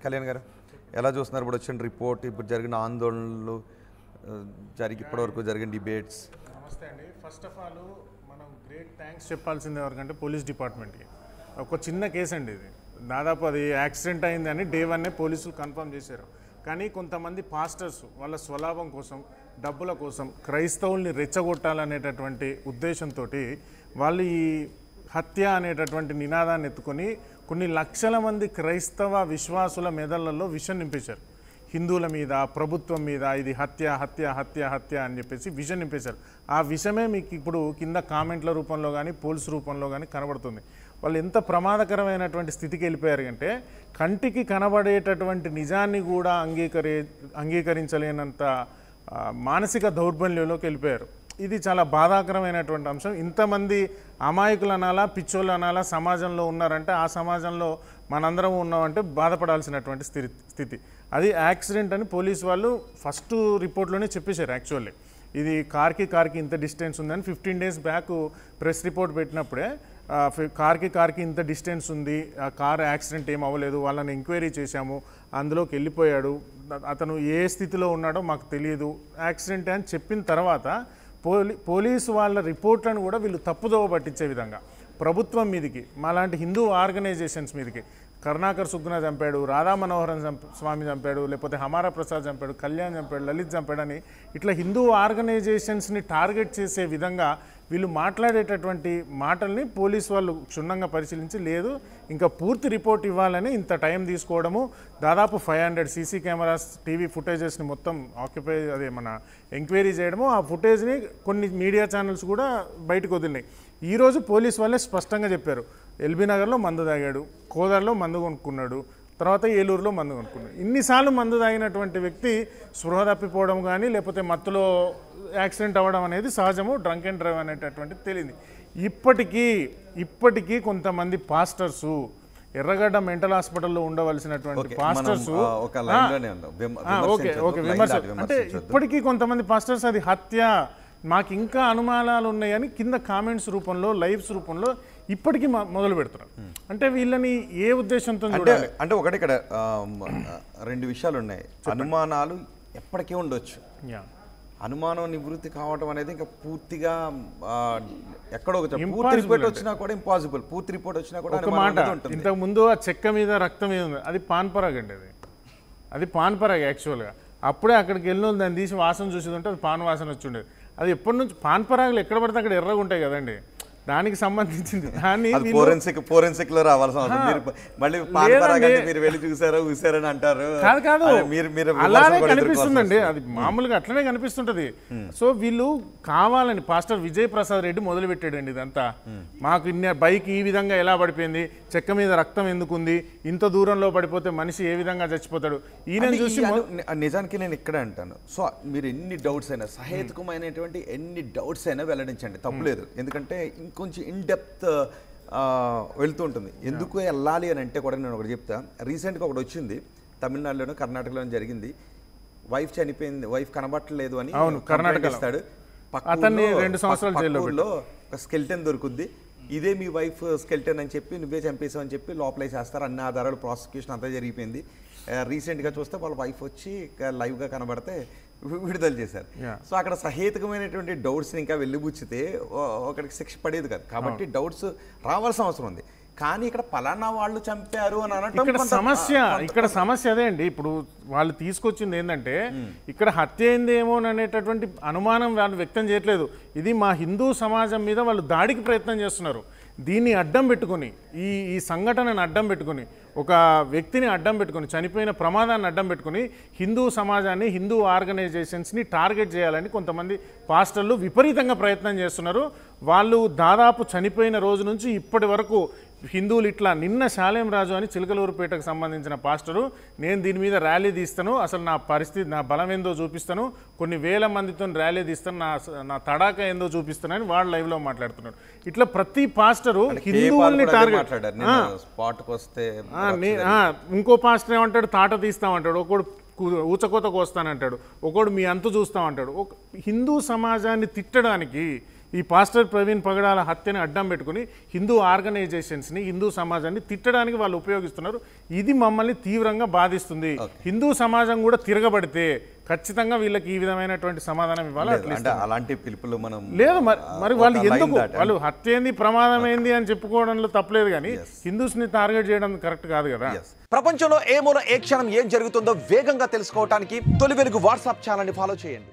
కళ్యాణ్ గారు ఎలా చూస్తున్నారు ఇప్పుడు వచ్చిన రిపోర్ట్, ఇప్పుడు జరిగిన ఆందోళనలు, ఇప్పటివరకు జరిగిన డిబేట్స్? నమస్తే అండి. ఫస్ట్ ఆఫ్ ఆల్ మనం గ్రేట్ థ్యాంక్స్ చెప్పాల్సింది ఎవరికంటే పోలీస్ డిపార్ట్మెంట్కి. ఒక చిన్న కేసు అండి ఇది, దాదాపు అది యాక్సిడెంట్ అయిందని డే 1 పోలీసులు కన్ఫర్మ్ చేశారు. కానీ కొంతమంది పాస్టర్స్ వాళ్ళ స్వలాభం కోసం, డబ్బుల కోసం క్రైస్తవుల్ని రెచ్చగొట్టాలనేటటువంటి ఉద్దేశంతో వాళ్ళు ఈ హత్య అనేటటువంటి నినాదాన్ని ఎత్తుకొని కొన్ని లక్షల మంది క్రైస్తవ విశ్వాసుల మెదళ్లలో విషం నింపేశారు. హిందువుల మీద, ప్రభుత్వం మీద ఇది హత్య హత్య హత్య హత్య అని చెప్పేసి విషం నింపేశారు. ఆ విషమే మీకు ఇప్పుడు కింద కామెంట్ల రూపంలో కానీ పోల్స్ రూపంలో కానీ కనబడుతుంది. వాళ్ళు ఎంత ప్రమాదకరమైనటువంటి స్థితికి వెళ్ళిపోయారు అంటే కంటికి కనబడేటటువంటి నిజాన్ని కూడా అంగీకరించలేనంత మానసిక దౌర్బల్యంలోకి వెళ్ళిపోయారు. ఇది చాలా బాధాకరమైనటువంటి అంశం. ఇంతమంది అమాయకులు అనాలా, పిచ్చోళ్ళు అనాలా సమాజంలో ఉన్నారంటే ఆ సమాజంలో మనందరం ఉన్నామంటే బాధపడాల్సినటువంటి స్థితి. అది యాక్సిడెంట్ అని పోలీసు వాళ్ళు ఫస్ట్ రిపోర్ట్లోనే చెప్పేశారు. యాక్చువల్లీ ఇది కార్కి ఇంత డిస్టెన్స్ ఉందని 15 days బ్యాక్ ప్రెస్ రిపోర్ట్ పెట్టినప్పుడే కార్కి ఇంత డిస్టెన్స్ ఉంది, ఆ కార్ యాక్సిడెంట్ ఏం అవ్వలేదు, వాళ్ళని ఎంక్వైరీ చేశాము, అందులోకి వెళ్ళిపోయాడు, అతను ఏ స్థితిలో ఉన్నాడో మాకు తెలియదు, యాక్సిడెంట్ అని చెప్పిన తర్వాత పోలీసు వాళ్ళ రిపోర్ట్లను కూడా వీళ్ళు తప్పుదోవ పట్టించే విధంగా ప్రభుత్వం మీదకి, మాలాంటి హిందూ ఆర్గనైజేషన్స్ మీదకి, కరుణాకర్ సుగ్గున చంపాడు, రాధా మనోహరన్ స్వామి చంపాడు, లేకపోతే హమారా ప్రసాద్ చంపాడు, కళ్యాణ్ చంపాడు, లలిత్ చంపాడని ఇట్లా హిందూ ఆర్గనైజేషన్స్ని టార్గెట్ చేసే విధంగా వీళ్ళు మాట్లాడేటటువంటి మాటల్ని పోలీసు వాళ్ళు క్షుణ్ణంగా పరిశీలించి లేదు ఇంకా పూర్తి రిపోర్ట్ ఇవ్వాలని ఇంత టైం తీసుకోవడము, దాదాపు 500 సీసీ కెమెరాస్, టీవీ ఫుటేజెస్ని మొత్తం ఎంక్వైరీ చేయడము, ఆ ఫుటేజ్ని కొన్ని మీడియా ఛానల్స్ కూడా బయటకు వదిలినాయి. ఈరోజు పోలీసు వాళ్ళే స్పష్టంగా చెప్పారు, ఎల్బీ నగర్లో మందు తాగాడు, కోదాడలో మందు కొనుక్కున్నాడు, తర్వాత ఏలూరులో మందు కొనుక్కున్నాడు. ఇన్నిసార్లు మందు తాగినటువంటి వ్యక్తి స్పృహ తప్పిపోవడం కానీ లేకపోతే మత్తులో యాక్సిడెంట్ అవ్వడం అనేది సహజము, డ్రంక్ అండ్ డ్రైవ్ అనేటటువంటి తెలియదు. ఇప్పటికీ కొంతమంది పాస్టర్సు, ఎర్రగడ్డ మెంటల్ హాస్పిటల్లో ఉండవలసినటువంటి పాస్టర్స్ అంటే ఇప్పటికీ కొంతమంది పాస్టర్స్ అది హత్య, మాకు ఇంకా అనుమానాలు ఉన్నాయని కింద కామెంట్స్ రూపంలో, లైవ్స్ రూపంలో ఇప్పటికీ మొదలు పెడుతున్నారు. అంటే వీళ్ళని ఏ ఉద్దేశంతో అంటే ఒకటి ఇక్కడ 2 విషయాలు ఉన్నాయి. అనుమానాలు ఎప్పటికీ ఉండొచ్చు, అనుమానం నివృత్తి కావడం అనేది ఇంకా పూర్తిగా ఎక్కడో పూర్తి రిపోర్ట్ వచ్చినా కూడా ఇంపాసిబుల్. పూర్తి రిపోర్ట్ వచ్చినా కూడా ఒక మాట, ఇంతకు ముందు ఆ చెక్క మీద రక్తం మీద ఉంది, అది పాన్పరాగ్ అండి, అది పాన్పరాగ్ యాక్చువల్గా. అప్పుడే అక్కడికి వెళ్ళిన దాన్ని తీసి వాసన చూసేది ఉంటే అది పాన్ వాసన వచ్చి ఉండేది. అది ఎప్పటి నుంచి పాన్పరాగులు ఎక్కడ పడితే అక్కడ ఎర్రగా ఉంటాయి కదండి, దానికి సంబంధించింది. దాన్ని ఫోరెన్సిక్ లో రావాల్సిన అంటారు. కాదు అలానే కనిపిస్తుందండి, అది మామూలుగా అట్లనే కనిపిస్తుంటది. సో వీళ్ళు కావాలని పాస్టర్ విజయ్ ప్రసాద్ రెడ్డి మొదలు పెట్టాడండి ఇదంతా. మాకు బైక్ ఈ విధంగా ఎలా పడిపోయింది, చెక్క మీద రక్తం ఎందుకుంది, ఇంత దూరంలో పడిపోతే మనిషి ఏ విధంగా చచ్చిపోతాడు, ఈయన చూసి నిజానికి నేను ఇక్కడే అంటాను. సో మీరు ఎన్ని డౌట్స్ అయినా, సహేతుకమైనటువంటి ఎన్ని డౌట్స్ అయినా వెల్లడించండి, తప్పులేదు. ఎందుకంటే కొంచెం ఇన్ డెప్త్ వెళ్తూ ఉంటుంది. ఎందుకు వెళ్ళాలి అని అంటే కూడా నేను ఒకటి చెప్తా. రీసెంట్గా ఒకటి వచ్చింది, తమిళనాడులోనూ కర్ణాటకలోనూ జరిగింది. వైఫ్ చనిపోయింది, వైఫ్ కనబట్టలేదు అని కర్ణాటక ఇస్తాడు. అతన్ని 2 సంవత్సరాలు జైల్లో ఒక స్కెల్టన్ దొరుకుద్ది, ఇదే మీ వైఫ్ స్కెల్టన్ అని చెప్పి నువ్వే చంపేసావు అని చెప్పి లోపలేసేస్తారు. అన్ని ఆధారాలు, ప్రాసిక్యూషన్ అంతా జరిగిపోయింది. రీసెంట్గా చూస్తే వాళ్ళ వైఫ్ వచ్చి లైవ్గా కనబడితే విడుదల చేశారు. సో అక్కడ సహేతుకమైనటువంటి డౌట్స్ని ఇంకా వెళ్ళిబుచ్చితే ఒకరికి శిక్ష పడేది కాదు. కాబట్టి డౌట్స్ రావాల్సిన అవసరం ఉంది. కానీ ఇక్కడ పలానా వాళ్ళు చంపారు అని అనడం ఇక్కడ సమస్య అదే అండి. ఇప్పుడు వాళ్ళు తీసుకొచ్చింది ఏంటంటే ఇక్కడ హత్య అయిందేమో అనేటటువంటి అనుమానం వాళ్ళు వ్యక్తం చేయట్లేదు. ఇది మా హిందూ సమాజం మీద వాళ్ళు దాడికి ప్రయత్నం చేస్తున్నారు. దీన్ని అడ్డం పెట్టుకొని, ఈ సంఘటనను అడ్డం పెట్టుకొని, ఒక వ్యక్తిని అడ్డం పెట్టుకొని, చనిపోయిన ప్రమాదాన్ని అడ్డం పెట్టుకొని హిందూ సమాజాన్ని, హిందూ ఆర్గనైజేషన్స్ని టార్గెట్ చేయాలని కొంతమంది పాస్టర్లు విపరీతంగా ప్రయత్నం చేస్తున్నారు. వాళ్ళు దాదాపు చనిపోయిన రోజు నుంచి ఇప్పటి వరకు హిందువులు ఇట్లా, నిన్న శాలేం రాజు అని చిలకలూరుపేటకు సంబంధించిన పాస్టరు, నేను దీని మీద ర్యాలీ తీస్తాను, అసలు నా పరిస్థితి, నా బలం ఏందో చూపిస్తాను, కొన్ని వేల మందితో ర్యాలీ తీస్తాను, నా తడాక ఏందో చూపిస్తానని వాళ్ళు లైవ్లో మాట్లాడుతున్నాడు. ఇట్లా ప్రతి పాస్టరు హిందువుల్ని టార్గెట్, ఇంకో పాస్టర్ ఏమంటాడు, తాట తీస్తామంటాడు, ఒకడు ఊచకోతకు వస్తానంటాడు, ఒకడు మీ అంతు చూస్తామంటాడు. హిందూ సమాజాన్ని తిట్టడానికి ఈ పాస్టర్ ప్రవీణ్ పగడాల హత్యని అడ్డం పెట్టుకుని హిందూ ఆర్గనైజేషన్స్ని హిందూ సమాజాన్ని తిట్టడానికి వాళ్ళు ఉపయోగిస్తున్నారు. ఇది మమ్మల్ని తీవ్రంగా బాధిస్తుంది. హిందూ సమాజం కూడా తిరగబడితే ఖచ్చితంగా వీళ్ళకి ఈ విధమైనటువంటి సమాధానం ఇవ్వాలి. అలాంటి పిలుపులు మనం లేదు మరి వాళ్ళు ఎందుకు వాళ్ళు హత్య ఏంది ప్రమాదం ఏంది అని చెప్పుకోవడంలో తప్పలేదు, కానీ హిందూస్ని టార్గెట్ చేయడం కరెక్ట్ కాదు కదా. ప్రపంచంలో ఏ మూల ఏ క్షణం ఏం జరుగుతుందో వేగంగా తెలుసుకోవడానికి తొలి వెలుగు వాట్సాప్ ఛానల్ని ఫాలో చేయండి.